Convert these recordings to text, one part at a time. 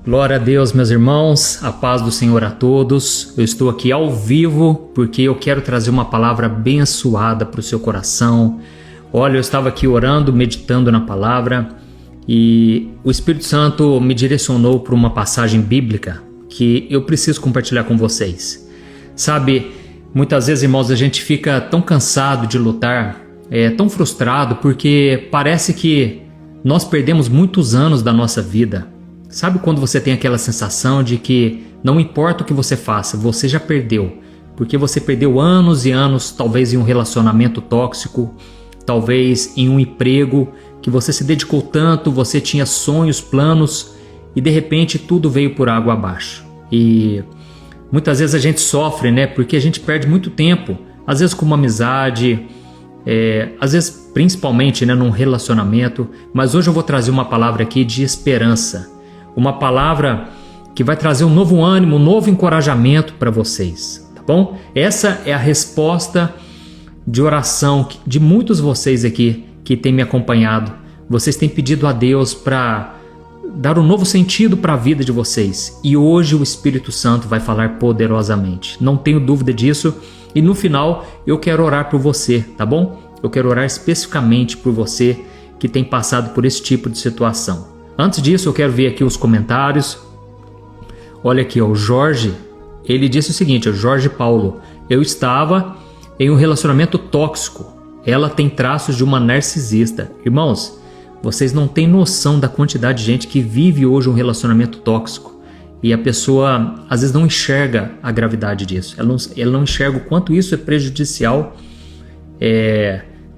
Glória a Deus, meus irmãos, a paz do Senhor a todos. Eu estou aqui ao vivo porque eu quero trazer uma palavra abençoada para o seu coração. Olha, eu estava aqui orando, meditando na palavra e o Espírito Santo me direcionou para uma passagem bíblica que eu preciso compartilhar com vocês. Sabe, muitas vezes, irmãos, a gente fica tão cansado de lutar, tão frustrado porque parece que nós perdemos muitos anos da nossa vida. Sabe quando você tem aquela sensação de que não importa o que você faça, você já perdeu, porque você perdeu anos e anos, talvez em um relacionamento tóxico, talvez em um emprego que você se dedicou tanto, você tinha sonhos, planos e de repente tudo veio por água abaixo. E muitas vezes a gente sofre, né? Porque a gente perde muito tempo, às vezes com uma amizade, às vezes principalmente, né, num relacionamento. Mas hoje eu vou trazer uma palavra aqui de esperança. Uma palavra que vai trazer um novo ânimo, um novo encorajamento para vocês, tá bom? Essa é a resposta de oração de muitos de vocês aqui que têm me acompanhado. Vocês têm pedido a Deus para dar um novo sentido para a vida de vocês. E hoje o Espírito Santo vai falar poderosamente. Não tenho dúvida disso. E no final eu quero orar por você, tá bom? Eu quero orar especificamente por você que tem passado por esse tipo de situação. Antes disso, eu quero ver aqui os comentários. Olha aqui, ó, o Jorge, ele disse o seguinte, o Jorge Paulo: eu estava em um relacionamento tóxico. Ela tem traços de uma narcisista. Irmãos, vocês não têm noção da quantidade de gente que vive hoje um relacionamento tóxico. E a pessoa, às vezes, não enxerga a gravidade disso. Ela não enxerga o quanto isso é prejudicial.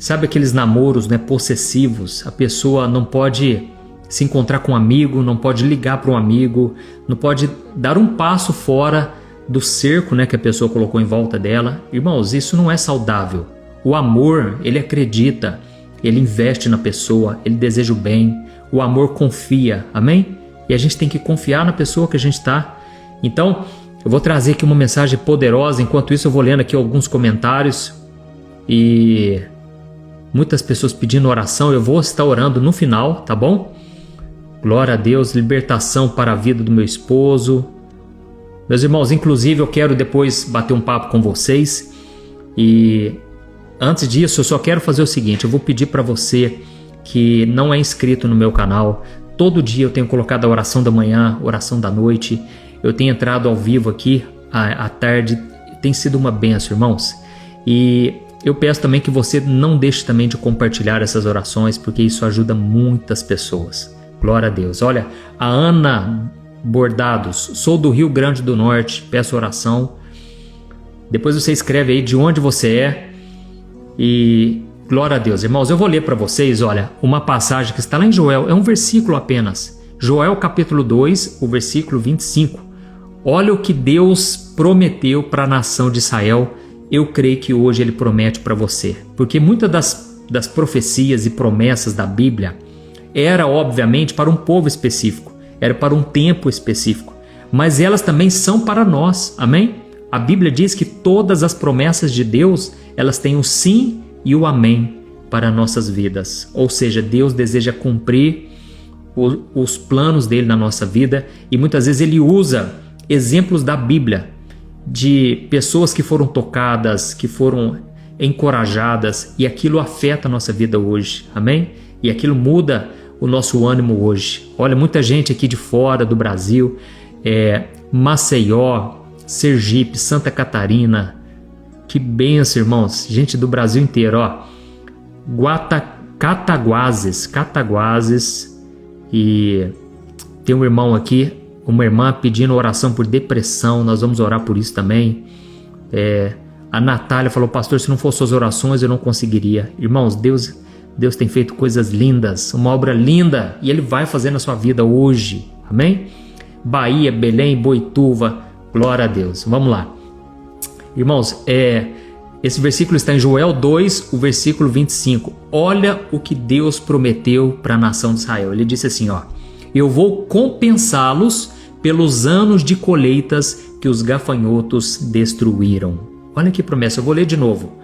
Sabe aqueles namoros, né, possessivos? A pessoa não pode se encontrar com um amigo, não pode ligar para um amigo, não pode dar um passo fora do cerco, né, que a pessoa colocou em volta dela. Irmãos, isso não é saudável. O amor, ele acredita, ele investe na pessoa, ele deseja o bem, o amor confia, amém? E a gente tem que confiar na pessoa que a gente está. Então, eu vou trazer aqui uma mensagem poderosa. Enquanto isso, eu vou lendo aqui alguns comentários e muitas pessoas pedindo oração. Eu vou estar orando no final, tá bom? Glória a Deus, libertação para a vida do meu esposo. Meus irmãos, inclusive eu quero depois bater um papo com vocês. E antes disso, eu só quero fazer o seguinte, eu vou pedir para você que não é inscrito no meu canal. Todo dia eu tenho colocado a oração da manhã, oração da noite. Eu tenho entrado ao vivo aqui à tarde. Tem sido uma bênção, irmãos. E eu peço também que você não deixe também de compartilhar essas orações, porque isso ajuda muitas pessoas. Glória a Deus. Olha, a Ana Bordados, sou do Rio Grande do Norte, peço oração. Depois você escreve aí de onde você é. E glória a Deus. Irmãos, eu vou ler para vocês, olha, uma passagem que está lá em Joel, é um versículo apenas. Joel capítulo 2, o versículo 25. Olha o que Deus prometeu para a nação de Israel. Eu creio que hoje Ele promete para você. Porque muitas das profecias e promessas da Bíblia era obviamente para um povo específico, era para um tempo específico, mas elas também são para nós, amém? A Bíblia diz que todas as promessas de Deus, elas têm o sim e o amém para nossas vidas, ou seja, Deus deseja cumprir os planos dele na nossa vida e muitas vezes ele usa exemplos da Bíblia de pessoas que foram tocadas, que foram encorajadas e aquilo afeta a nossa vida hoje, amém? E aquilo muda o nosso ânimo hoje. Olha, muita gente aqui de fora do Brasil, Maceió, Sergipe, Santa Catarina, que benção, irmãos, gente do Brasil inteiro, ó. Cataguases, e tem um irmão aqui, uma irmã pedindo oração por depressão, nós vamos orar por isso também. A Natália falou, pastor, se não fossem suas orações eu não conseguiria. Irmãos, Deus tem feito coisas lindas, uma obra linda, e Ele vai fazer na sua vida hoje, amém? Bahia, Belém, Boituva, glória a Deus. Vamos lá. Irmãos, esse versículo está em Joel 2, o versículo 25. Olha o que Deus prometeu para a nação de Israel. Ele disse assim, ó, eu vou compensá-los pelos anos de colheitas que os gafanhotos destruíram. Olha que promessa, eu vou ler de novo.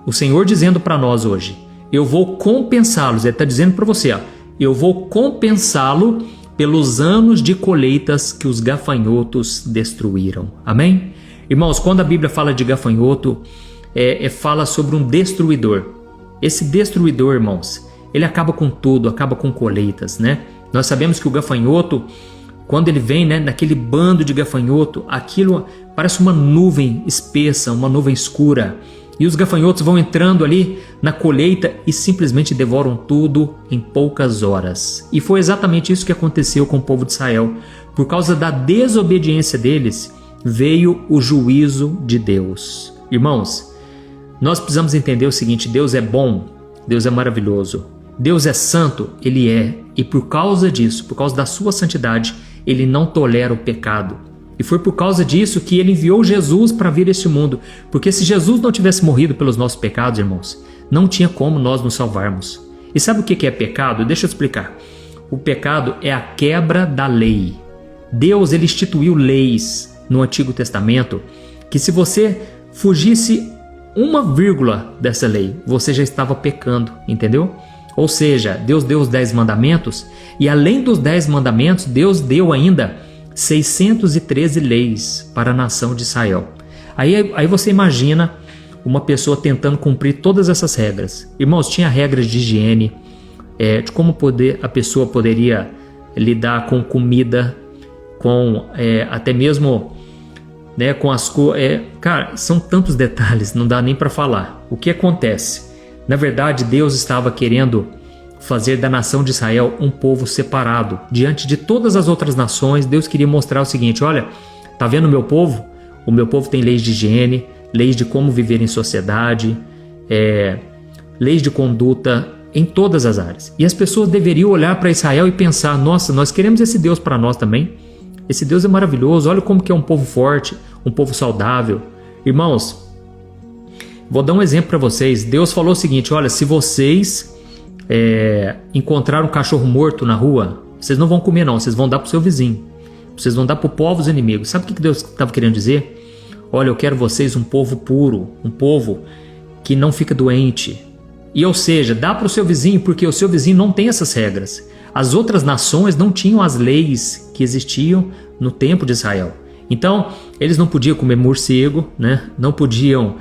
O Senhor dizendo para nós hoje, eu vou compensá-los, Ele está dizendo para você, ó, eu vou compensá-lo pelos anos de colheitas que os gafanhotos destruíram. Amém? Irmãos, quando a Bíblia fala de gafanhoto, fala sobre um destruidor. Esse destruidor, irmãos, ele acaba com tudo, acaba com colheitas, né? Nós sabemos que o gafanhoto, quando ele vem, né, naquele bando de gafanhoto, aquilo parece uma nuvem espessa, uma nuvem escura. E os gafanhotos vão entrando ali na colheita e simplesmente devoram tudo em poucas horas. E foi exatamente isso que aconteceu com o povo de Israel. Por causa da desobediência deles, veio o juízo de Deus. Irmãos, nós precisamos entender o seguinte: Deus é bom, Deus é maravilhoso, Deus é santo, Ele é. E por causa disso, por causa da sua santidade, Ele não tolera o pecado. E foi por causa disso que Ele enviou Jesus para vir a este mundo. Porque se Jesus não tivesse morrido pelos nossos pecados, irmãos, não tinha como nós nos salvarmos. E sabe o que é pecado? Deixa eu explicar. O pecado é a quebra da lei. Deus, Ele instituiu leis no Antigo Testamento que se você fugisse uma vírgula dessa lei, você já estava pecando, entendeu? Ou seja, Deus deu os 10 mandamentos e além dos 10 mandamentos, Deus deu ainda 613 leis para a nação de Israel. Aí você imagina uma pessoa tentando cumprir todas essas regras. Irmãos, tinha regras de higiene, de como a pessoa poderia lidar com comida, com até mesmo, né, com as coisas. Cara, são tantos detalhes, não dá nem para falar. O que acontece? Na verdade, Deus estava querendo fazer da nação de Israel um povo separado. Diante de todas as outras nações, Deus queria mostrar o seguinte: olha, tá vendo o meu povo? O meu povo tem leis de higiene, leis de como viver em sociedade, leis de conduta em todas as áreas. E as pessoas deveriam olhar para Israel e pensar: nossa, nós queremos esse Deus para nós também. Esse Deus é maravilhoso, olha como que é um povo forte, um povo saudável. Irmãos, vou dar um exemplo para vocês. Deus falou o seguinte: olha, se vocês encontrar um cachorro morto na rua, vocês não vão comer não, vocês vão dar para o seu vizinho, vocês vão dar para o povo inimigo. Sabe o que Deus estava querendo dizer? Olha, eu quero vocês um povo puro, um povo que não fica doente. E ou seja, dá para o seu vizinho, porque o seu vizinho não tem essas regras. As outras nações não tinham as leis que existiam no tempo de Israel. Então, eles não podiam comer morcego, né? Não podiam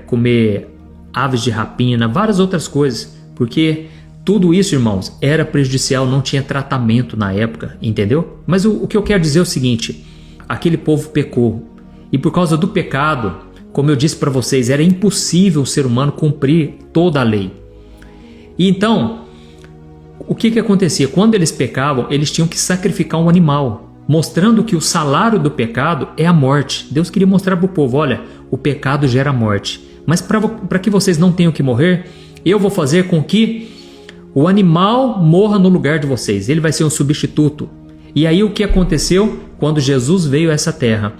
comer aves de rapina, várias outras coisas. Porque tudo isso, irmãos, era prejudicial, não tinha tratamento na época, entendeu? Mas o que eu quero dizer é o seguinte: aquele povo pecou. E por causa do pecado, como eu disse para vocês, era impossível o ser humano cumprir toda a lei. E então, o que acontecia? Quando eles pecavam, eles tinham que sacrificar um animal, mostrando que o salário do pecado é a morte. Deus queria mostrar para o povo: olha, o pecado gera morte. Mas para que vocês não tenham que morrer, eu vou fazer com que o animal morra no lugar de vocês. Ele vai ser um substituto. E aí o que aconteceu? Quando Jesus veio a essa terra,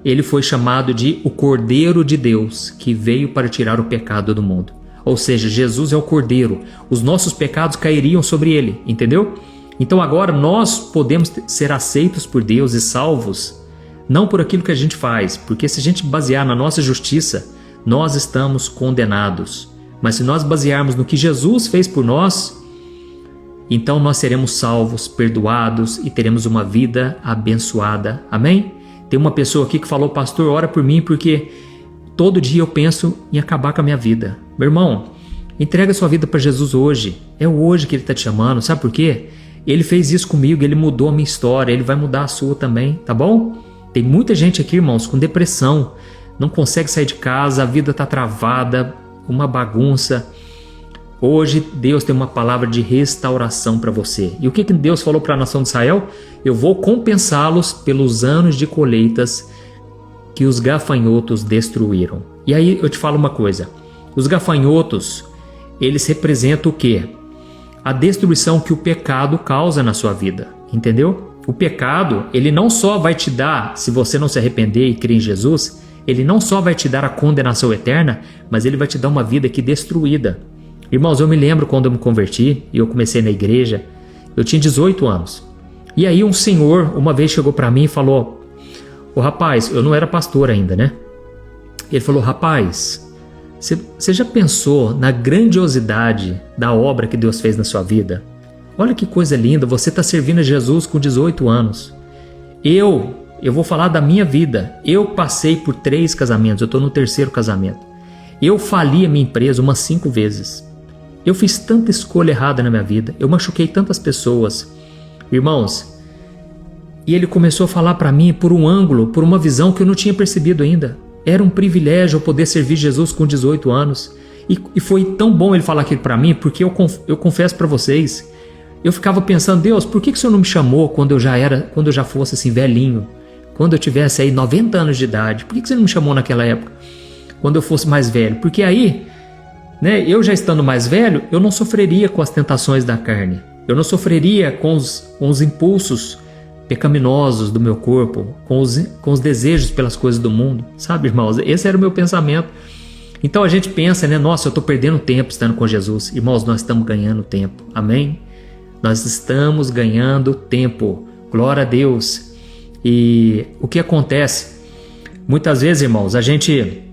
ele foi chamado de o Cordeiro de Deus, que veio para tirar o pecado do mundo. Ou seja, Jesus é o Cordeiro. Os nossos pecados cairiam sobre ele, entendeu? Então agora nós podemos ser aceitos por Deus e salvos, não por aquilo que a gente faz, porque se a gente basear na nossa justiça, nós estamos condenados. Mas se nós basearmos no que Jesus fez por nós, então nós seremos salvos, perdoados e teremos uma vida abençoada. Amém? Tem uma pessoa aqui que falou: pastor, ora por mim porque todo dia eu penso em acabar com a minha vida. Meu irmão, entrega sua vida para Jesus hoje. É hoje que Ele está te chamando. Sabe por quê? Ele fez isso comigo, Ele mudou a minha história, Ele vai mudar a sua também, tá bom? Tem muita gente aqui, irmãos, com depressão, não consegue sair de casa, a vida está travada, uma bagunça. Hoje Deus tem uma palavra de restauração para você. E o que Deus falou para a nação de Israel? Eu vou compensá-los pelos anos de colheitas que os gafanhotos destruíram. E aí eu te falo uma coisa: os gafanhotos, eles representam o quê? A destruição que o pecado causa na sua vida, entendeu? O pecado, ele não só vai te dar, se você não se arrepender e crer em Jesus, ele não só vai te dar a condenação eterna, mas ele vai te dar uma vida aqui destruída. Irmãos, eu me lembro quando eu me converti e eu comecei na igreja, eu tinha 18 anos. E aí um senhor uma vez chegou para mim e falou: ô rapaz, eu não era pastor ainda, né? Ele falou: rapaz, você já pensou na grandiosidade da obra que Deus fez na sua vida? Olha que coisa linda, você está servindo a Jesus com 18 anos. Eu vou falar da minha vida. Eu passei por 3 casamentos, eu estou no 3º casamento. Eu fali a minha empresa umas 5 vezes. Eu fiz tanta escolha errada na minha vida, eu machuquei tantas pessoas. Irmãos, e ele começou a falar para mim por um ângulo, por uma visão que eu não tinha percebido ainda. Era um privilégio eu poder servir Jesus com 18 anos. E foi tão bom ele falar aquilo para mim, porque eu confesso para vocês, eu ficava pensando, Deus, por que o Senhor não me chamou quando eu já fosse assim velhinho? Quando eu tivesse aí 90 anos de idade, por que você não me chamou naquela época? Quando eu fosse mais velho? Porque aí, né, eu já estando mais velho, eu não sofreria com as tentações da carne. Eu não sofreria com os impulsos pecaminosos do meu corpo, com os desejos pelas coisas do mundo. Sabe, irmãos? Esse era o meu pensamento. Então a gente pensa, né? Nossa, eu estou perdendo tempo estando com Jesus. Irmãos, nós estamos ganhando tempo. Amém? Nós estamos ganhando tempo. Glória a Deus. E o que acontece? Muitas vezes, irmãos, a gente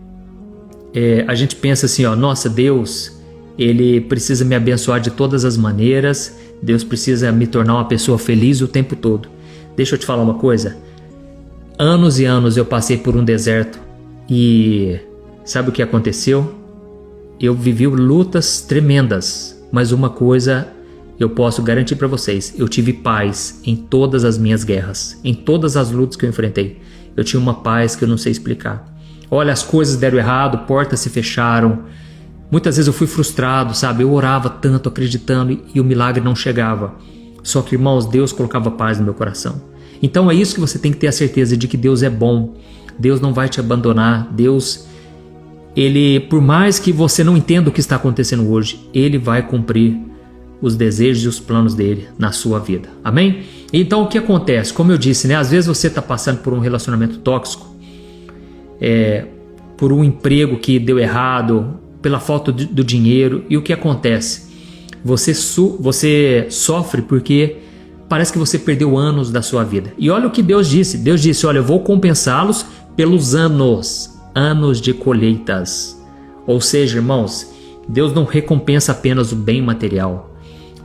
pensa assim, ó, nossa, Deus, Ele precisa me abençoar de todas as maneiras, Deus precisa me tornar uma pessoa feliz o tempo todo. Deixa eu te falar uma coisa, anos e anos eu passei por um deserto e sabe o que aconteceu? Eu vivi lutas tremendas, mas uma coisa eu posso garantir para vocês, eu tive paz em todas as minhas guerras, em todas as lutas que eu enfrentei. Eu tinha uma paz que eu não sei explicar. Olha, as coisas deram errado, portas se fecharam. Muitas vezes eu fui frustrado, sabe? Eu orava tanto, acreditando, e o milagre não chegava. Só que, irmãos, Deus colocava paz no meu coração. Então é isso que você tem que ter a certeza de que Deus é bom. Deus não vai te abandonar. Deus, Ele, por mais que você não entenda o que está acontecendo hoje, Ele vai cumprir os desejos e os planos dele na sua vida. Amém? Então o que acontece? Como eu disse, né? Às vezes você está passando por um relacionamento tóxico, por um emprego que deu errado, pela falta do dinheiro. E o que acontece? Você sofre porque parece que você perdeu anos da sua vida. E olha o que Deus disse. Deus disse, olha, eu vou compensá-los pelos anos de colheitas. Ou seja, irmãos, Deus não recompensa apenas o bem material,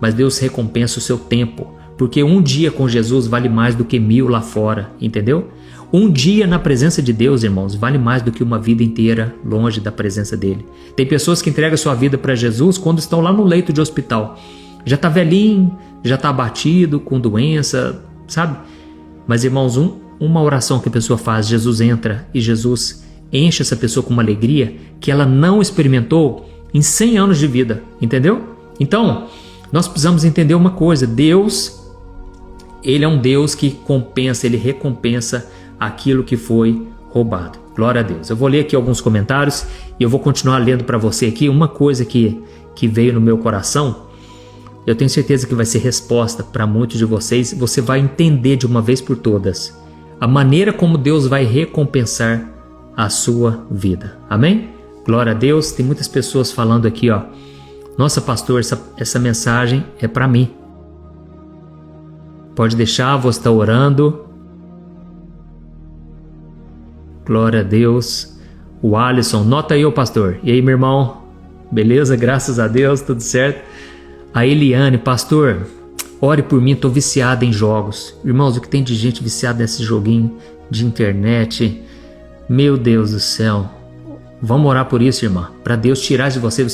mas Deus recompensa o seu tempo, porque um dia com Jesus vale mais do que 1000 lá fora, entendeu? Um dia na presença de Deus, irmãos, vale mais do que uma vida inteira longe da presença dele. Tem pessoas que entregam sua vida para Jesus quando estão lá no leito de hospital. Já está velhinho, já está abatido, com doença, sabe? Mas, irmãos, uma oração que a pessoa faz, Jesus entra e Jesus enche essa pessoa com uma alegria que ela não experimentou em 100 anos de vida, entendeu? Então, nós precisamos entender uma coisa, Deus, Ele é um Deus que compensa, Ele recompensa aquilo que foi roubado. Glória a Deus. Eu vou ler aqui alguns comentários e eu vou continuar lendo para você aqui uma coisa que veio no meu coração. Eu tenho certeza que vai ser resposta para muitos de vocês. Você vai entender de uma vez por todas a maneira como Deus vai recompensar a sua vida. Amém? Glória a Deus. Tem muitas pessoas falando aqui, ó. Nossa, pastor, essa mensagem é para mim. Pode deixar, você está orando. Glória a Deus. O Alisson, nota aí, ô pastor. E aí, meu irmão? Beleza? Graças a Deus, tudo certo? A Eliane, pastor, ore por mim, estou viciada em jogos. Irmãos, o que tem de gente viciada nesse joguinho de internet? Meu Deus do céu. Vamos orar por isso, irmã. Para Deus tirar de você.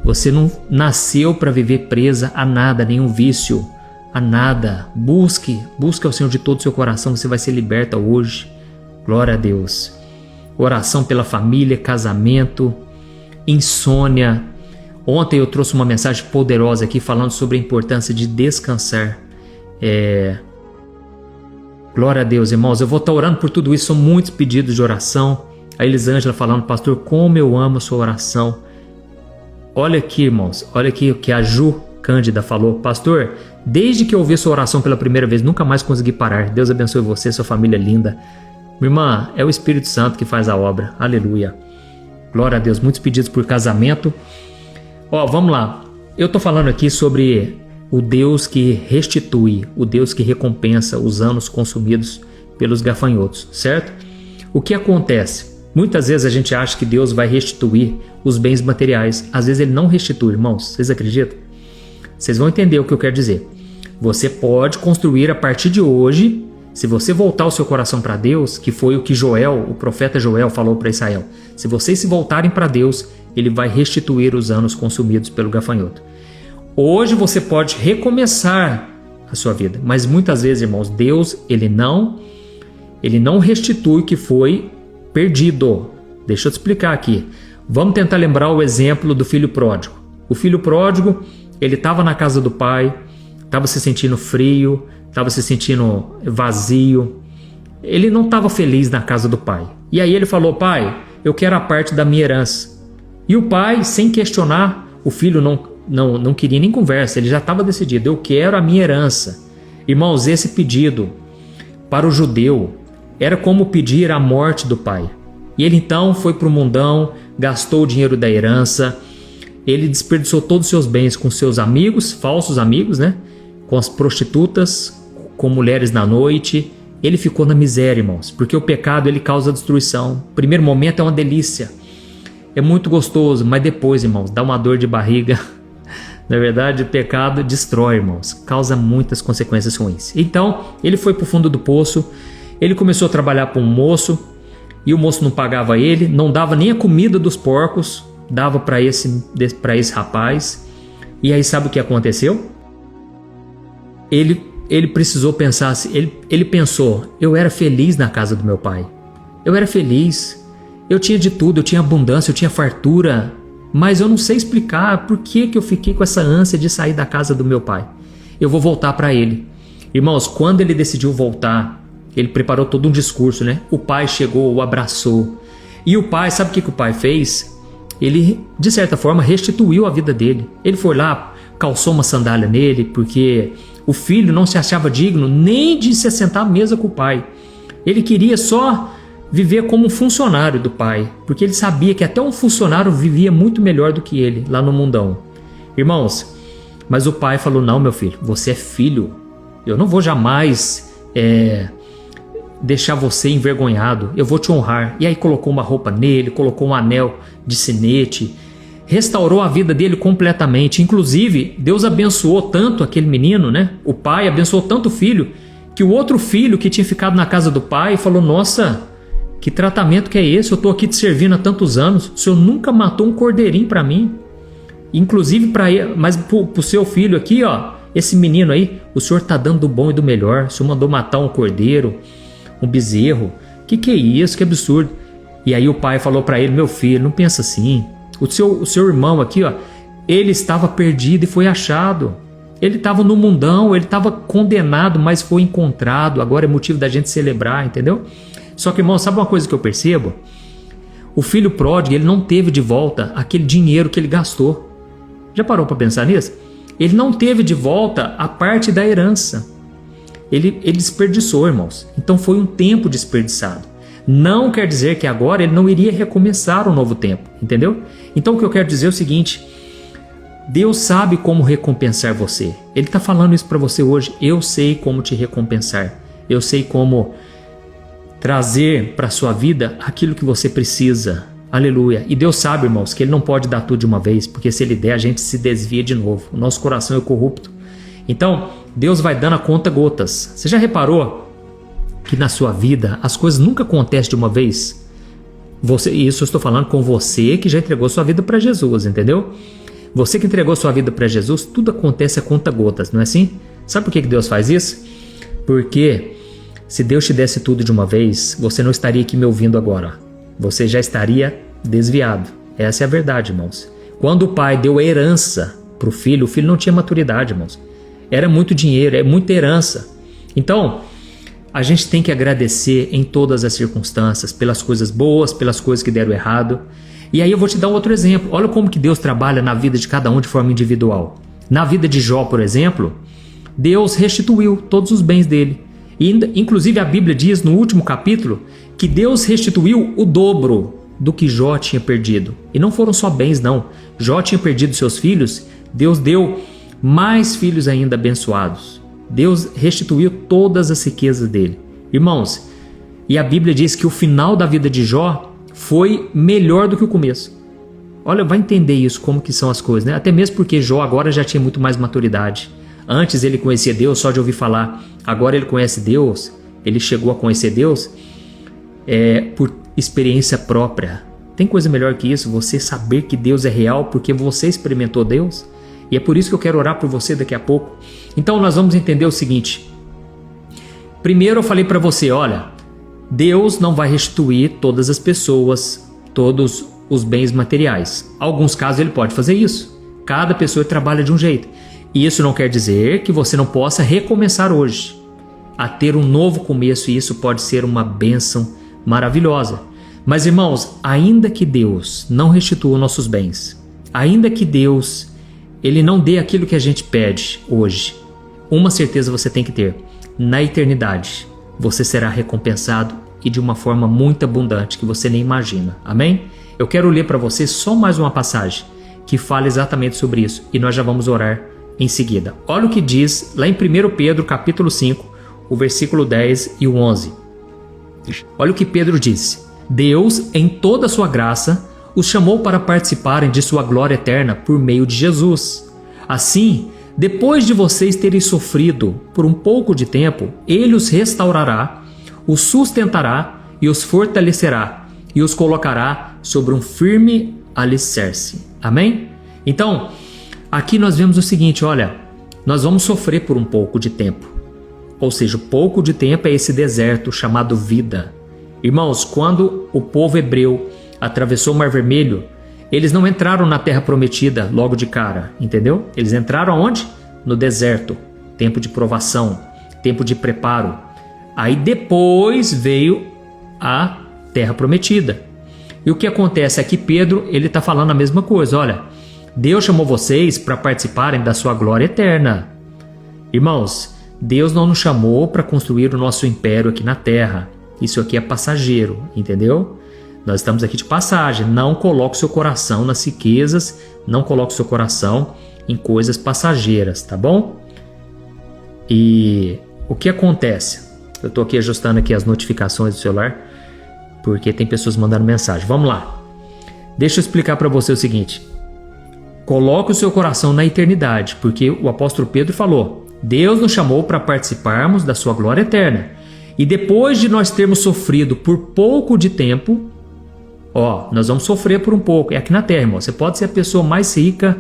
Você não nasceu para viver presa a nada, nenhum vício, a nada. Busque ao Senhor de todo o seu coração, você vai ser liberta hoje. Glória a Deus. Oração pela família, casamento, insônia. Ontem eu trouxe uma mensagem poderosa aqui falando sobre a importância de descansar. Glória a Deus, irmãos. Eu vou estar orando por tudo isso, são muitos pedidos de oração. A Elisângela falando, pastor, como eu amo a sua oração. Olha aqui, irmãos, olha aqui o que a Ju Cândida falou. Pastor, desde que eu ouvi sua oração pela primeira vez, nunca mais consegui parar. Deus abençoe você, sua família linda. Minha irmã, é o Espírito Santo que faz a obra. Aleluia. Glória a Deus. Muitos pedidos por casamento. Ó, vamos lá. Eu estou falando aqui sobre o Deus que restitui, o Deus que recompensa os anos consumidos pelos gafanhotos, certo? O que acontece? Muitas vezes a gente acha que Deus vai restituir os bens materiais. Às vezes Ele não restitui, irmãos. Vocês acreditam? Vocês vão entender o que eu quero dizer. Você pode construir a partir de hoje, se você voltar o seu coração para Deus, que foi o que Joel, o profeta Joel falou para Israel. Se vocês se voltarem para Deus, Ele vai restituir os anos consumidos pelo gafanhoto. Hoje você pode recomeçar a sua vida, mas muitas vezes, irmãos, Deus, Ele não restitui o que foi perdido. Deixa eu te explicar aqui. Vamos tentar lembrar o exemplo do filho pródigo. O filho pródigo, ele estava na casa do pai, estava se sentindo frio, estava se sentindo vazio. Ele não estava feliz na casa do pai. E aí ele falou: pai, eu quero a parte da minha herança. E o pai, sem questionar, o filho não queria nem conversa, ele já estava decidido: eu quero a minha herança. Irmãos, esse pedido para o judeu era como pedir a morte do pai. E ele então foi para o mundão, gastou o dinheiro da herança, ele desperdiçou todos os seus bens com seus amigos, falsos amigos, né? Com as prostitutas, com mulheres na noite. Ele ficou na miséria, irmãos, porque o pecado ele causa destruição. O primeiro momento é uma delícia, é muito gostoso, mas depois, irmãos, dá uma dor de barriga. Na verdade, o pecado destrói, irmãos, causa muitas consequências ruins. Então, ele foi para o fundo do poço, ele começou a trabalhar para um moço, e o moço não pagava ele, não dava nem a comida dos porcos, dava para esse rapaz. E aí sabe o que aconteceu? Ele precisou pensar, ele pensou: eu era feliz na casa do meu pai, eu era feliz, eu tinha de tudo, eu tinha abundância, eu tinha fartura, mas eu não sei explicar por que eu fiquei com essa ânsia de sair da casa do meu pai. Eu vou voltar para ele. Irmãos, quando ele decidiu voltar, ele preparou todo um discurso, né? O pai chegou, o abraçou. E o pai, sabe o que o pai fez? Ele, de certa forma, restituiu a vida dele. Ele foi lá, calçou uma sandália nele, porque o filho não se achava digno nem de se assentar à mesa com o pai. Ele queria só viver como um funcionário do pai, porque ele sabia que até um funcionário vivia muito melhor do que ele lá no mundão. Irmãos, mas o pai falou: não, meu filho, você é filho. Eu não vou jamais deixar você envergonhado, eu vou te honrar. E aí colocou uma roupa nele, colocou um anel de sinete, restaurou a vida dele completamente. Inclusive, Deus abençoou tanto aquele menino, né? O pai abençoou tanto o filho, que o outro filho que tinha ficado na casa do pai falou: nossa, que tratamento que é esse? Eu estou aqui te servindo há tantos anos, o senhor nunca matou um cordeirinho para mim. Inclusive para ele, mas para o seu filho aqui, ó, esse menino aí, o senhor está dando do bom e do melhor. O senhor mandou matar um cordeiro, um bezerro. Que é isso? Que absurdo. E aí o pai falou para ele: meu filho, não pensa assim. O seu irmão aqui, ó, ele estava perdido e foi achado. Ele estava no mundão, ele estava condenado, mas foi encontrado. Agora é motivo da gente celebrar, entendeu? Só que, irmão, sabe uma coisa que eu percebo? O filho pródigo, ele não teve de volta aquele dinheiro que ele gastou. Já parou para pensar nisso? Ele não teve de volta a parte da herança. Ele desperdiçou, irmãos. Então foi um tempo desperdiçado. Não quer dizer que agora ele não iria recomeçar um novo tempo, entendeu? Então o que eu quero dizer é o seguinte: Deus sabe como recompensar você. Ele está falando isso para você hoje. Eu sei como te recompensar. Eu sei como trazer para a sua vida aquilo que você precisa. Aleluia. E Deus sabe, irmãos, que Ele não pode dar tudo de uma vez, porque se Ele der, a gente se desvia de novo. O nosso coração é corrupto. Então, Deus vai dando a conta gotas. Você já reparou que na sua vida as coisas nunca acontecem de uma vez? Isso eu estou falando com você que já entregou sua vida para Jesus, entendeu? Você que entregou sua vida para Jesus, tudo acontece a conta gotas, não é assim? Sabe por que Deus faz isso? Porque se Deus te desse tudo de uma vez, você não estaria aqui me ouvindo agora. Você já estaria desviado. Essa é a verdade, irmãos. Quando o pai deu a herança para o filho não tinha maturidade, irmãos. Era muito dinheiro, é muita herança. Então, a gente tem que agradecer em todas as circunstâncias, pelas coisas boas, pelas coisas que deram errado. E aí eu vou te dar outro exemplo. Olha como que Deus trabalha na vida de cada um de forma individual. Na vida de Jó, por exemplo, Deus restituiu todos os bens dele. E, inclusive, a Bíblia diz no último capítulo que Deus restituiu o dobro do que Jó tinha perdido. E não foram só bens, não. Jó tinha perdido seus filhos, Deus deu mais filhos ainda abençoados. Deus restituiu todas as riquezas dele. Irmãos, e a Bíblia diz que o final da vida de Jó foi melhor do que o começo. Olha, vai entender isso, como que são as coisas, né? Até mesmo porque Jó agora já tinha muito mais maturidade. Antes ele conhecia Deus só de ouvir falar. Agora ele conhece Deus, ele chegou a conhecer Deus por experiência própria. Tem coisa melhor que isso? Você saber que Deus é real porque você experimentou Deus? E é por isso que eu quero orar por você daqui a pouco. Então nós vamos entender o seguinte. Primeiro eu falei para você, olha, Deus não vai restituir todas as pessoas, todos os bens materiais. Em alguns casos ele pode fazer isso. Cada pessoa trabalha de um jeito. E isso não quer dizer que você não possa recomeçar hoje, a ter um novo começo, e isso pode ser uma bênção maravilhosa. Mas irmãos, ainda que Deus não restitua nossos bens, ainda que Deus ele não dê aquilo que a gente pede hoje, uma certeza você tem que ter: na eternidade você será recompensado, e de uma forma muito abundante que você nem imagina. Amém? Eu quero ler para você só mais uma passagem que fala exatamente sobre isso, e nós já vamos orar em seguida. Olha o que diz lá em 1 Pedro capítulo 5, o versículo 10 e o 11. Olha o que Pedro disse: Deus, em toda a sua graça, os chamou para participarem de sua glória eterna por meio de Jesus. Assim, depois de vocês terem sofrido por um pouco de tempo, Ele os restaurará, os sustentará e os fortalecerá, e os colocará sobre um firme alicerce. Amém? Então, aqui nós vemos o seguinte, olha, nós vamos sofrer por um pouco de tempo. Ou seja, o pouco de tempo é esse deserto chamado vida. Irmãos, quando o povo hebreu atravessou o Mar Vermelho, eles não entraram na Terra Prometida logo de cara, entendeu? Eles entraram aonde? No deserto. Tempo de provação, tempo de preparo. Aí depois veio a Terra Prometida. E o que acontece aqui, Pedro, ele está falando a mesma coisa. Olha, Deus chamou vocês para participarem da sua glória eterna. Irmãos, Deus não nos chamou para construir o nosso império aqui na Terra. Isso aqui é passageiro, entendeu? Nós estamos aqui de passagem. Não coloque seu coração nas riquezas, não coloque seu coração em coisas passageiras, tá bom? E o que acontece? Eu estou aqui ajustando aqui as notificações do celular, porque tem pessoas mandando mensagem. Vamos lá. Deixa eu explicar para você o seguinte. Coloque o seu coração na eternidade, porque o apóstolo Pedro falou: Deus nos chamou para participarmos da sua glória eterna. E depois de nós termos sofrido por pouco de tempo, nós vamos sofrer por um pouco. É aqui na terra, irmão. Você pode ser a pessoa mais rica,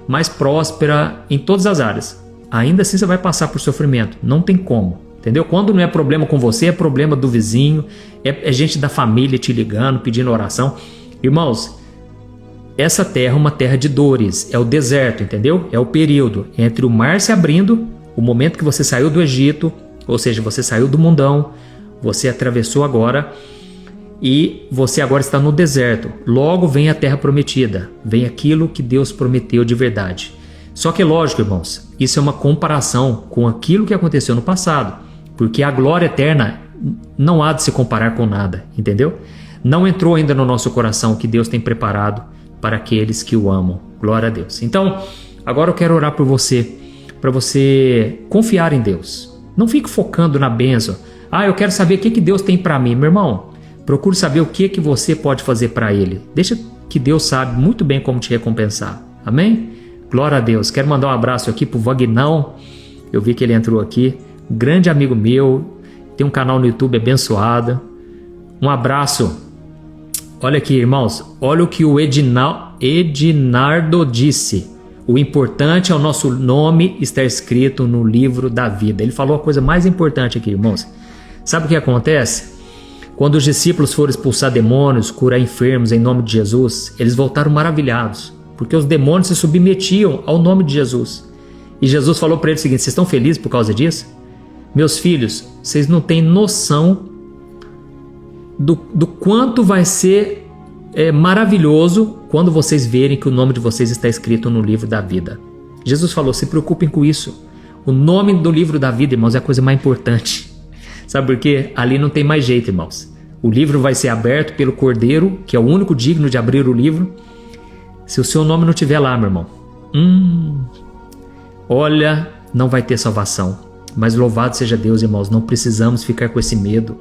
mais próspera em todas as áreas. Ainda assim você vai passar por sofrimento. Não tem como, entendeu? Quando não é problema com você, é problema do vizinho, é gente da família te ligando, pedindo oração. Irmãos, essa terra é uma terra de dores. É o deserto, entendeu? É o período entre o mar se abrindo, o momento que você saiu do Egito, ou seja, você saiu do mundão, você atravessou agora e você agora está no deserto. Logo vem a terra prometida, vem aquilo que Deus prometeu de verdade. Só que é lógico, irmãos, isso é uma comparação com aquilo que aconteceu no passado, porque a glória eterna não há de se comparar com nada, entendeu? Não entrou ainda no nosso coração o que Deus tem preparado para aqueles que o amam. Glória a Deus. Então, agora eu quero orar por você, para você confiar em Deus. Não fique focando na bênção. Eu quero saber o que Deus tem para mim. Meu irmão, procure saber o que você pode fazer para Ele. Deixa que Deus sabe muito bem como te recompensar. Amém? Glória a Deus. Quero mandar um abraço aqui pro Vagnão. Eu vi que ele entrou aqui. Grande amigo meu. Tem um canal no YouTube abençoado. Um abraço. Olha aqui, irmãos. Olha o que o Edinardo disse. O importante é o nosso nome estar escrito no livro da vida. Ele falou a coisa mais importante aqui, irmãos. Sabe o que acontece? Quando os discípulos foram expulsar demônios, curar enfermos em nome de Jesus, eles voltaram maravilhados, porque os demônios se submetiam ao nome de Jesus. E Jesus falou para eles o seguinte: vocês estão felizes por causa disso? Meus filhos, vocês não têm noção do quanto vai ser maravilhoso quando vocês verem que o nome de vocês está escrito no livro da vida. Jesus falou: se preocupem com isso. O nome do livro da vida, irmãos, é a coisa mais importante. Sabe por quê? Ali não tem mais jeito, irmãos. O livro vai ser aberto pelo Cordeiro, que é o único digno de abrir o livro. Se o seu nome não estiver lá, meu irmão, olha, não vai ter salvação. Mas louvado seja Deus, irmãos, não precisamos ficar com esse medo.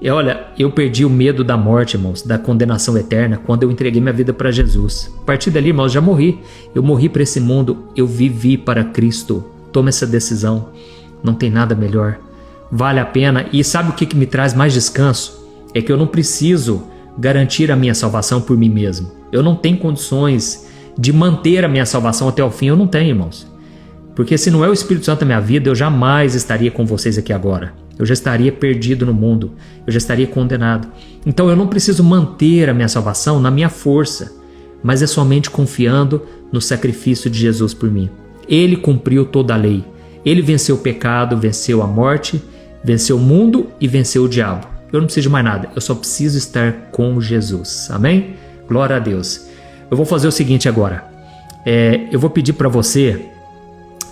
E olha, eu perdi o medo da morte, irmãos, da condenação eterna, quando eu entreguei minha vida para Jesus. A partir dali, irmãos, já morri. Eu morri para esse mundo, eu vivi para Cristo. Toma essa decisão, não tem nada melhor. Vale a pena. E sabe o que me traz mais descanso? É que eu não preciso garantir a minha salvação por mim mesmo. Eu não tenho condições de manter a minha salvação até o fim. Eu não tenho, irmãos. Porque se não é o Espírito Santo na minha vida, eu jamais estaria com vocês aqui agora. Eu já estaria perdido no mundo. Eu já estaria condenado. Então eu não preciso manter a minha salvação na minha força, mas é somente confiando no sacrifício de Jesus por mim. Ele cumpriu toda a lei. Ele venceu o pecado, venceu a morte, venceu o mundo e venceu o diabo. Eu não preciso de mais nada. Eu só preciso estar com Jesus. Amém? Glória a Deus. Eu vou fazer o seguinte agora. Eu vou pedir para você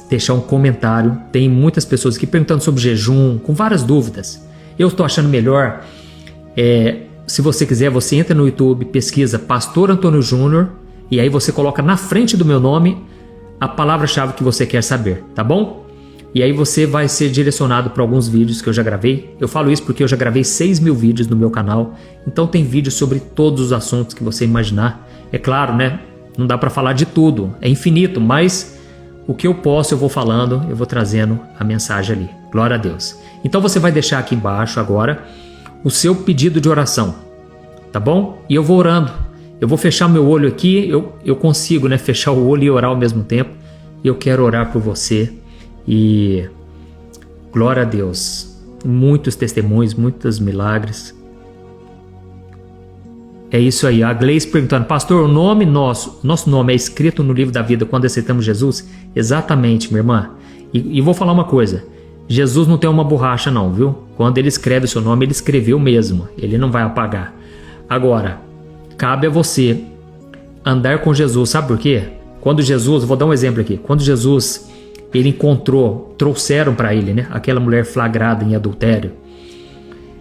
deixar um comentário. Tem muitas pessoas aqui perguntando sobre jejum, com várias dúvidas. Eu estou achando melhor, se você quiser, você entra no YouTube, pesquisa Pastor Antônio Júnior, e aí você coloca na frente do meu nome a palavra-chave que você quer saber, tá bom? E aí você vai ser direcionado para alguns vídeos que eu já gravei. Eu falo isso porque eu já gravei 6.000 vídeos no meu canal, então tem vídeos sobre todos os assuntos que você imaginar. É claro, né? Não dá para falar de tudo, é infinito, mas o que eu posso eu vou falando, eu vou trazendo a mensagem ali. Glória a Deus. Então você vai deixar aqui embaixo agora o seu pedido de oração, tá bom? E eu vou orando. Eu vou fechar meu olho aqui, eu consigo, né, fechar o olho e orar ao mesmo tempo. E eu quero orar por você. E glória a Deus. Muitos testemunhos, muitos milagres. É isso aí. A Gleice perguntando, pastor, o nome nosso nome é escrito no livro da vida quando aceitamos Jesus? Exatamente, minha irmã. E vou falar uma coisa. Jesus não tem uma borracha não, viu? Quando ele escreve o seu nome, ele escreveu mesmo. Ele não vai apagar. Agora, cabe a você andar com Jesus. Sabe por quê? Quando Jesus, vou dar um exemplo aqui. Quando Jesus, ele trouxeram para ele, né, aquela mulher flagrada em adultério.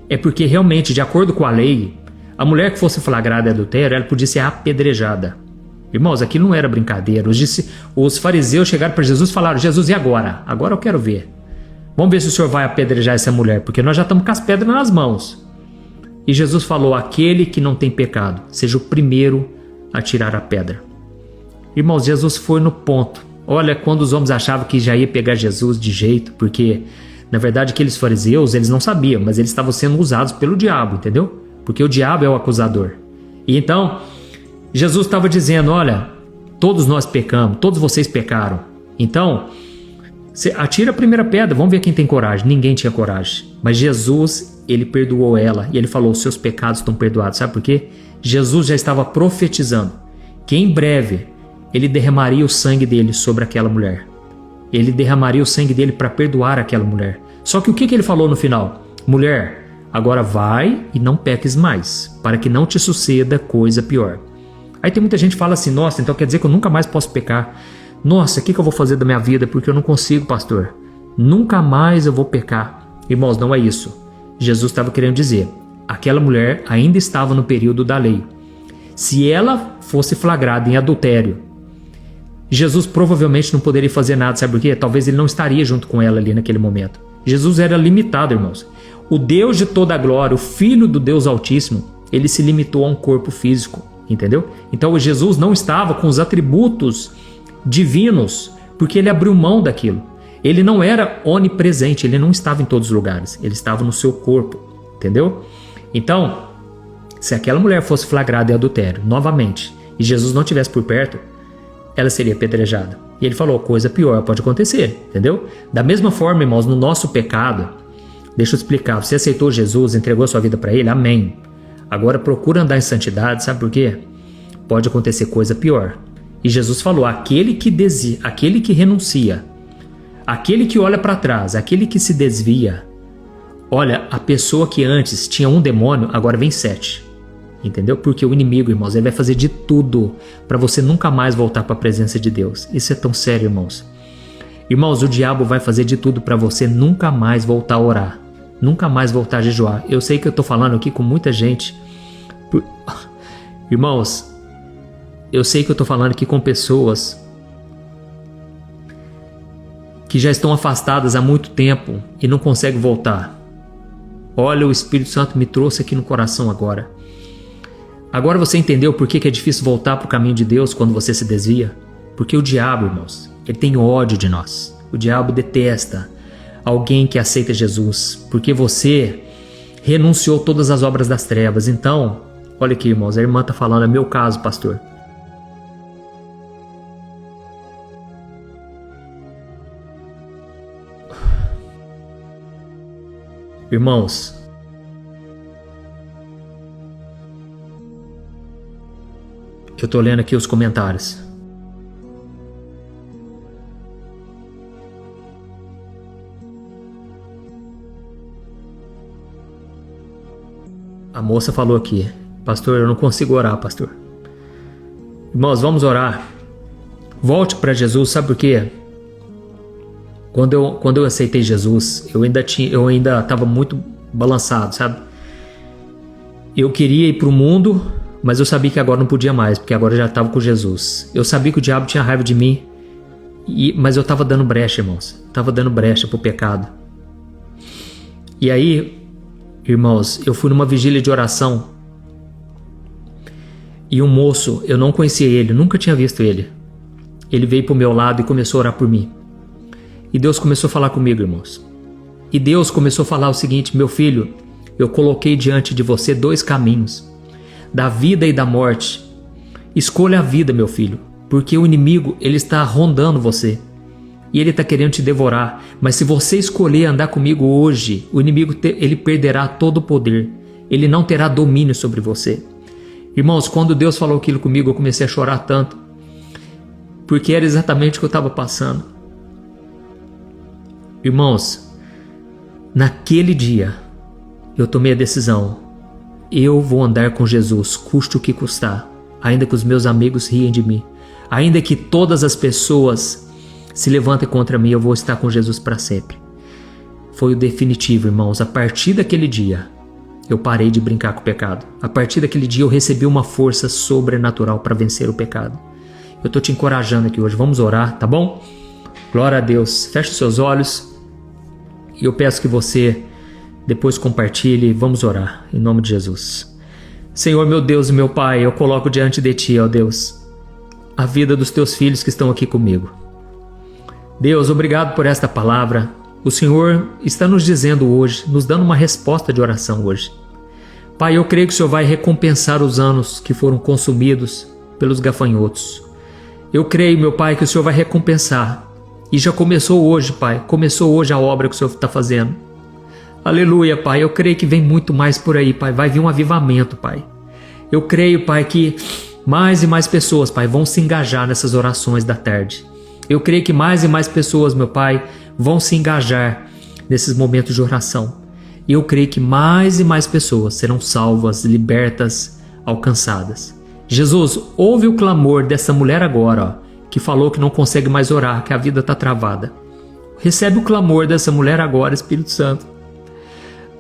É porque realmente, de acordo com a lei, a mulher que fosse flagrada em adultério, ela podia ser apedrejada. Irmãos, aquilo não era brincadeira. Os fariseus chegaram para Jesus e falaram, Jesus, e agora? Agora eu quero ver. Vamos ver se o senhor vai apedrejar essa mulher, porque nós já estamos com as pedras nas mãos. E Jesus falou, aquele que não tem pecado, seja o primeiro a tirar a pedra. Irmãos, Jesus foi no ponto. Olha, quando os homens achavam que já ia pegar Jesus de jeito, porque, na verdade, aqueles fariseus, eles não sabiam, mas eles estavam sendo usados pelo diabo, entendeu? Porque o diabo é o acusador. E então, Jesus estava dizendo, olha, todos nós pecamos, todos vocês pecaram. Então, atira a primeira pedra, vamos ver quem tem coragem. Ninguém tinha coragem. Mas Jesus, ele perdoou ela e ele falou, os seus pecados estão perdoados. Sabe por quê? Jesus já estava profetizando que em breve ele derramaria o sangue dele sobre aquela mulher. Ele derramaria o sangue dele para perdoar aquela mulher. Só que o que ele falou no final? Mulher, agora vai e não peques mais, para que não te suceda coisa pior. Aí tem muita gente que fala assim, nossa, então quer dizer que eu nunca mais posso pecar. Nossa, o que eu vou fazer da minha vida? Porque eu não consigo, pastor. Nunca mais eu vou pecar. Irmãos, não é isso. Jesus estava querendo dizer, aquela mulher ainda estava no período da lei. Se ela fosse flagrada em adultério, Jesus provavelmente não poderia fazer nada, sabe por quê? Talvez ele não estaria junto com ela ali naquele momento. Jesus era limitado, irmãos. O Deus de toda a glória, o Filho do Deus Altíssimo, ele se limitou a um corpo físico, entendeu? Então Jesus não estava com os atributos divinos, porque ele abriu mão daquilo. Ele não era onipresente, ele não estava em todos os lugares, ele estava no seu corpo, entendeu? Então, se aquela mulher fosse flagrada em adultério, novamente, e Jesus não estivesse por perto, ela seria apedrejada. E ele falou, coisa pior pode acontecer, entendeu? Da mesma forma, irmãos, no nosso pecado, deixa eu explicar, você aceitou Jesus, entregou a sua vida para ele, amém. Agora procura andar em santidade, sabe por quê? Pode acontecer coisa pior. E Jesus falou, aquele que renuncia, aquele que olha para trás, aquele que se desvia, olha, a pessoa que antes tinha um demônio, agora vem 7. Entendeu? Porque o inimigo, irmãos, ele vai fazer de tudo para você nunca mais voltar para a presença de Deus. Isso é tão sério, irmãos. Irmãos, o diabo vai fazer de tudo para você nunca mais voltar a orar, nunca mais voltar a jejuar. Eu sei que eu estou falando aqui com muita gente. Irmãos, eu sei que eu estou falando aqui com pessoas que já estão afastadas há muito tempo e não conseguem voltar. Olha, o Espírito Santo me trouxe aqui no coração agora. Agora você entendeu por que é difícil voltar para o caminho de Deus quando você se desvia? Porque o diabo, irmãos, ele tem ódio de nós. O diabo detesta alguém que aceita Jesus, porque você renunciou todas as obras das trevas. Então, olha aqui, irmãos, a irmã está falando, é meu caso, pastor. Irmãos, eu estou lendo aqui os comentários. A moça falou aqui, pastor, eu não consigo orar, pastor. Irmãos, vamos orar. Volte para Jesus, sabe por quê? Quando eu aceitei Jesus, eu ainda estava muito balançado, sabe? Eu queria ir para o mundo, mas eu sabia que agora não podia mais, porque agora eu já estava com Jesus. Eu sabia que o diabo tinha raiva de mim, mas eu estava dando brecha, irmãos. Estava dando brecha para o pecado. E aí, irmãos, eu fui numa vigília de oração e um moço, eu não conhecia ele, nunca tinha visto ele. Ele veio para o meu lado e começou a orar por mim. E Deus começou a falar comigo, irmãos. E Deus começou a falar o seguinte: meu filho, eu coloquei diante de você 2 caminhos, da vida e da morte. Escolha a vida, meu filho, porque o inimigo, ele está rondando você. E ele está querendo te devorar. Mas se você escolher andar comigo hoje, o inimigo ele perderá todo o poder. Ele não terá domínio sobre você. Irmãos, quando Deus falou aquilo comigo, eu comecei a chorar tanto. Porque era exatamente o que eu estava passando. Irmãos, naquele dia, eu tomei a decisão. Eu vou andar com Jesus, custe o que custar. Ainda que os meus amigos riem de mim. Ainda que todas as pessoas se levantem contra mim, eu vou estar com Jesus para sempre. Foi o definitivo, irmãos. A partir daquele dia, eu parei de brincar com o pecado. A partir daquele dia, eu recebi uma força sobrenatural para vencer o pecado. Eu estou te encorajando aqui hoje. Vamos orar, tá bom? Glória a Deus. Feche os seus olhos. E eu peço que você depois compartilhe. Vamos orar, em nome de Jesus. Senhor, meu Deus e meu Pai, eu coloco diante de Ti, ó Deus, a vida dos Teus filhos que estão aqui comigo. Deus, obrigado por esta palavra. O Senhor está nos dizendo hoje, nos dando uma resposta de oração hoje. Pai, eu creio que o Senhor vai recompensar os anos que foram consumidos pelos gafanhotos. Eu creio, meu Pai, que o Senhor vai recompensar. E já começou hoje, Pai. Começou hoje a obra que o Senhor está fazendo. Aleluia, Pai. Eu creio que vem muito mais por aí, Pai. Vai vir um avivamento, Pai. Eu creio, Pai, que mais e mais pessoas, Pai, vão se engajar nessas orações da tarde. Eu creio que mais e mais pessoas, meu Pai, vão se engajar nesses momentos de oração. E eu creio que mais e mais pessoas serão salvas, libertas, alcançadas. Jesus, ouve o clamor dessa mulher agora, ó, que falou que não consegue mais orar, que a vida está travada. Recebe o clamor dessa mulher agora, Espírito Santo.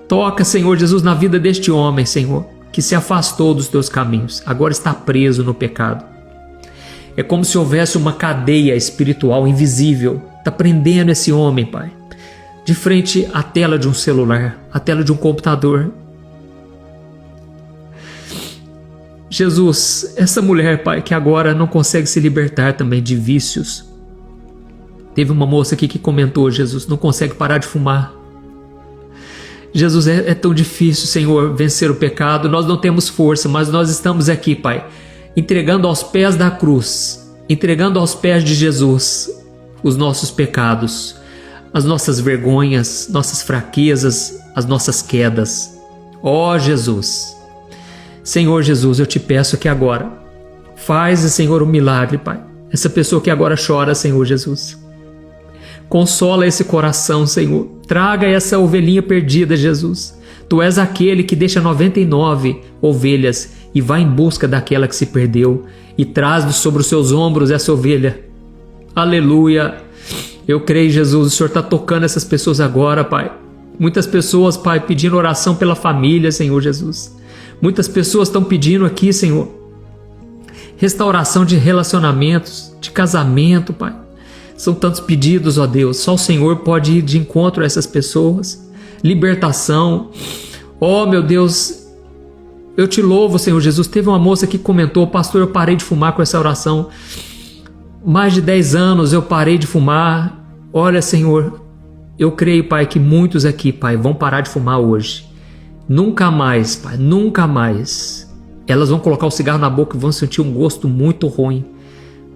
Toca, Senhor Jesus, na vida deste homem, Senhor, que se afastou dos teus caminhos, agora está preso no pecado. É como se houvesse uma cadeia espiritual invisível, está prendendo esse homem, Pai, de frente à tela de um celular, à tela de um computador. Jesus, essa mulher, Pai, que agora não consegue se libertar também de vícios. Teve uma moça aqui que comentou, Jesus, não consegue parar de fumar. Jesus, é tão difícil, Senhor, vencer o pecado. Nós não temos força, mas nós estamos aqui, Pai, entregando aos pés da cruz, entregando aos pés de Jesus os nossos pecados, as nossas vergonhas, nossas fraquezas, as nossas quedas. Ó Jesus, Senhor Jesus, eu te peço que agora, faz, Senhor, um milagre, Pai. Essa pessoa que agora chora, Senhor Jesus, consola esse coração, Senhor. Traga essa ovelhinha perdida, Jesus. Tu és aquele que deixa 99 ovelhas e vai em busca daquela que se perdeu e traz sobre os seus ombros essa ovelha. Aleluia. Eu creio, Jesus, o Senhor está tocando essas pessoas agora, Pai. Muitas pessoas, Pai, pedindo oração pela família, Senhor Jesus. Muitas pessoas estão pedindo aqui, Senhor, restauração de relacionamentos, de casamento, Pai. São tantos pedidos, ó Deus. Só o Senhor pode ir de encontro a essas pessoas. libertação. Oh, meu Deus, eu te louvo, Senhor Jesus. Teve uma moça que comentou: pastor, eu parei de fumar com essa oração. Mais de 10 anos eu parei de fumar. Olha, Senhor, eu creio, Pai, que muitos aqui, Pai, vão parar de fumar hoje. Nunca mais, Pai, nunca mais. Elas vão colocar o cigarro na boca e vão sentir um gosto muito ruim.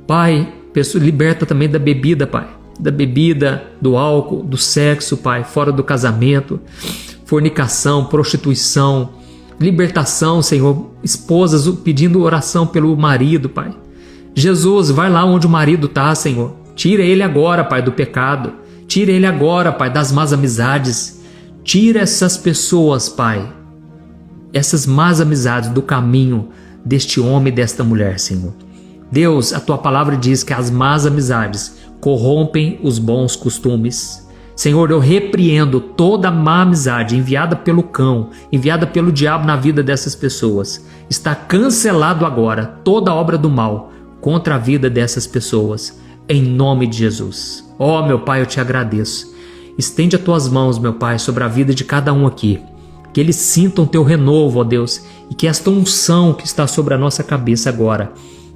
Pai, liberta também da bebida, Pai. Da bebida, do álcool, do sexo, Pai, fora do casamento, fornicação, prostituição, libertação, Senhor. Esposas pedindo oração pelo marido, Pai. Jesus, vai lá onde o marido está, Senhor. Tira ele agora, Pai, do pecado. Tira ele agora, Pai, das más amizades. Tira essas pessoas, Pai, essas más amizades do caminho deste homem e desta mulher, Senhor. Deus, a Tua palavra diz que as más amizades corrompem os bons costumes. Senhor, eu repreendo toda má amizade enviada pelo cão, enviada pelo diabo na vida dessas pessoas. Está cancelado agora toda obra do mal contra a vida dessas pessoas, em nome de Jesus. Oh, meu Pai, eu te agradeço. Estende as Tuas mãos, meu Pai, sobre a vida de cada um aqui. Que eles sintam Teu renovo, ó Deus, e que esta unção que está sobre a nossa cabeça agora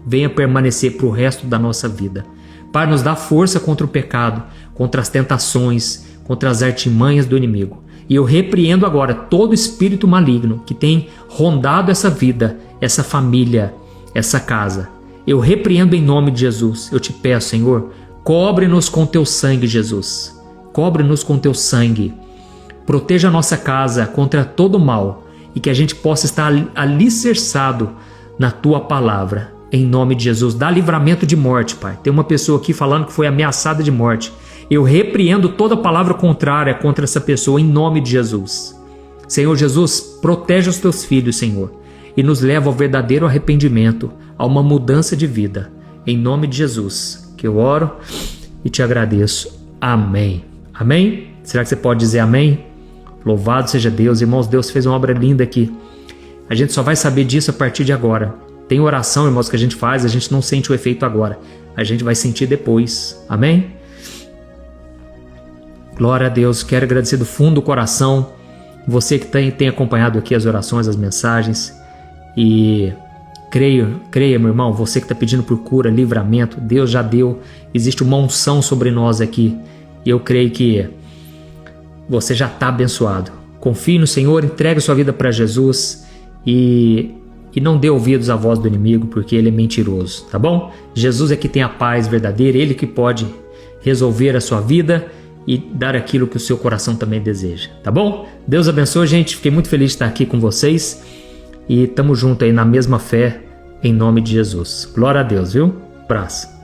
venha permanecer para o resto da nossa vida. Pai, nos dá força contra o pecado, contra as tentações, contra as artimanhas do inimigo. E eu repreendo agora todo espírito maligno que tem rondado essa vida, essa família, essa casa. Eu repreendo em nome de Jesus. Eu te peço, Senhor, cobre-nos com Teu sangue, Jesus. Cobre-nos com Teu sangue. Proteja a nossa casa contra todo mal e que a gente possa estar alicerçado na Tua palavra. Em nome de Jesus, dá livramento de morte, Pai. Tem uma pessoa aqui falando que foi ameaçada de morte. Eu repreendo toda palavra contrária contra essa pessoa em nome de Jesus. Senhor Jesus, protege os Teus filhos, Senhor, e nos leva ao verdadeiro arrependimento, a uma mudança de vida. Em nome de Jesus, que eu oro e te agradeço. Amém. Amém? Será que você pode dizer amém? Louvado seja Deus. Irmãos, Deus fez uma obra linda aqui. A gente só vai saber disso a partir de agora. Tem oração, irmãos, que a gente faz, a gente não sente o efeito agora. A gente vai sentir depois. Amém? Glória a Deus. Quero agradecer do fundo do coração você que tem acompanhado aqui as orações, as mensagens. E creia, meu irmão, você que está pedindo por cura, livramento, Deus já deu. Existe uma unção sobre nós aqui. E eu creio que você já está abençoado. Confie no Senhor, entregue sua vida para Jesus e não dê ouvidos à voz do inimigo, porque ele é mentiroso, tá bom? Jesus é que tem a paz verdadeira, ele que pode resolver a sua vida e dar aquilo que o seu coração também deseja, tá bom? Deus abençoe, gente. Fiquei muito feliz de estar aqui com vocês e tamo junto aí na mesma fé, em nome de Jesus. Glória a Deus, viu? Abraço.